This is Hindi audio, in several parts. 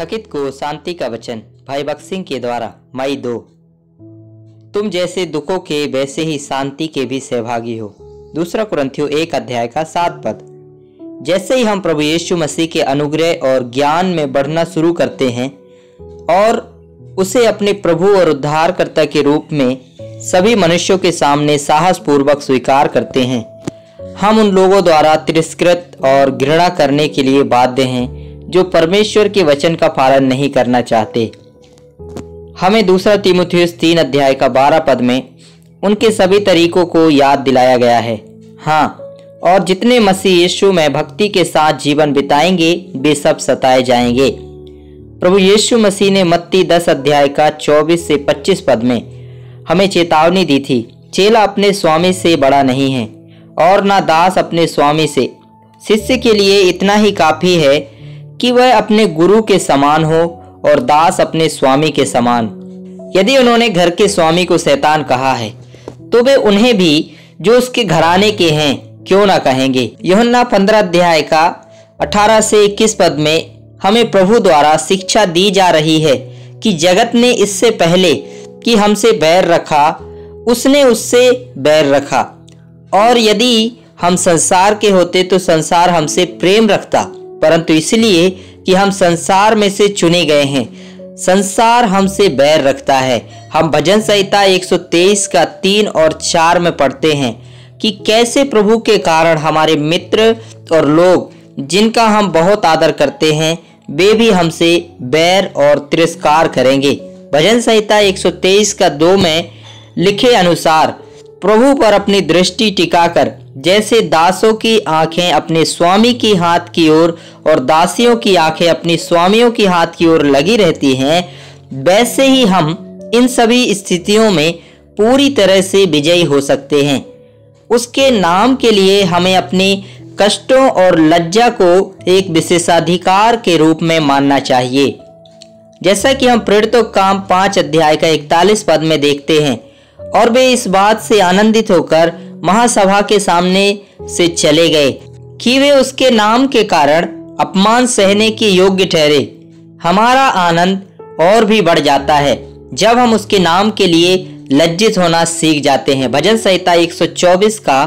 थकित को शांति का वचन भाई भगत सिंह के द्वारा मई 2। तुम जैसे दुखों के वैसे ही शांति के भी सहभागी हो। 2 कुरिन्थियों 1 अध्याय का 7 पद। जैसे ही हम प्रभु यीशु मसीह के अनुग्रह और ज्ञान में बढ़ना शुरू करते हैं और उसे अपने प्रभु और उद्धारकर्ता के रूप में सभी मनुष्यों के सामने साहस पूर्वक स्वीकार करते हैं, हम उन लोगों द्वारा तिरस्कृत और घृणा करने के लिए बाध्य हैं जो परमेश्वर के वचन का पालन नहीं करना चाहते। हमें 2 तीमुथियुस 3 अध्याय का 12 पद में उनके सभी तरीकों को याद दिलाया गया है। हाँ, और जितने मसीह यीशु में भक्ति के साथ जीवन बिताएंगे वे सब सताए जाएंगे। प्रभु यीशु मसीह ने मत्ती 10 अध्याय का 24 से 25 पद में हमें चेतावनी दी थी, चेला अपने स्वामी से बड़ा नहीं है और ना दास अपने स्वामी से। शिष्य के लिए इतना ही काफी है कि वह अपने गुरु के समान हो और दास अपने स्वामी के समान। यदि उन्होंने घर के स्वामी को शैतान कहा है तो वे उन्हें भी जो उसके घराने के हैं क्यों ना कहेंगे। यूहन्ना 15 अध्याय का 18 से 21 पद में हमें प्रभु द्वारा शिक्षा दी जा रही है कि जगत ने इससे पहले कि हमसे बैर रखा, उसने उससे बैर रखा। और यदि हम संसार के होते तो संसार हमसे प्रेम रखता, परंतु इसलिए कि हम संसार में से चुने गए हैं संसार हमसे बैर रखता है। हम भजन संहिता 123 का 3 और 4 में पढ़ते हैं कि कैसे प्रभु के कारण हमारे मित्र और लोग जिनका हम बहुत आदर करते हैं वे भी हमसे बैर और तिरस्कार करेंगे। भजन संहिता 123 का 2 में लिखे अनुसार प्रभु पर अपनी दृष्टि टिकाकर जैसे दासों की आंखें अपने स्वामी की हाथ की ओर और दासियों की आंखें अपनी स्वामियों की हाथ की ओर लगी रहती हैं, वैसे ही हम इन सभी स्थितियों में पूरी तरह से विजयी हो सकते हैं। उसके नाम के लिए हमें अपने कष्टों और लज्जा को एक विशेषाधिकार के रूप में मानना चाहिए, जैसा कि हम प्रेरितों के काम 5 अध्याय का 41 पद में देखते हैं। और वे इस बात से आनंदित होकर महासभा के सामने से चले गए कि वे उसके नाम के कारण अपमान सहने के योग्य ठहरे। हमारा आनंद और भी बढ़ जाता है जब हम उसके नाम के लिए लज्जित होना सीख जाते हैं। भजन संहिता 124 का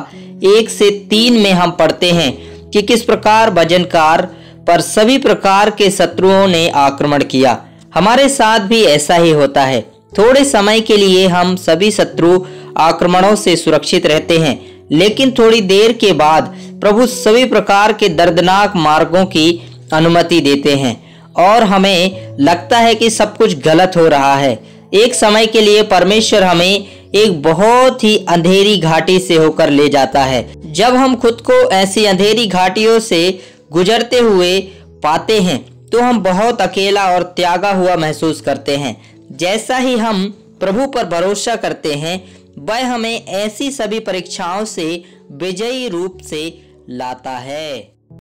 1 से 3 में हम पढ़ते हैं कि किस प्रकार भजनकार पर सभी प्रकार के शत्रुओं ने आक्रमण किया। हमारे साथ भी ऐसा ही होता है। थोड़े समय के लिए हम सभी शत्रु आक्रमणों से सुरक्षित रहते हैं, लेकिन थोड़ी देर के बाद प्रभु सभी प्रकार के दर्दनाक मार्गों की अनुमति देते हैं और हमें लगता है कि सब कुछ गलत हो रहा है। एक समय के लिए परमेश्वर हमें एक बहुत ही अंधेरी घाटी से होकर ले जाता है। जब हम खुद को ऐसी अंधेरी घाटियों से गुजरते हुए पाते हैं तो हम बहुत अकेला और त्यागा हुआ महसूस करते हैं। जैसा ही हम प्रभु पर भरोसा करते हैं वह हमें ऐसी सभी परीक्षाओं से विजयी रूप से लाता है।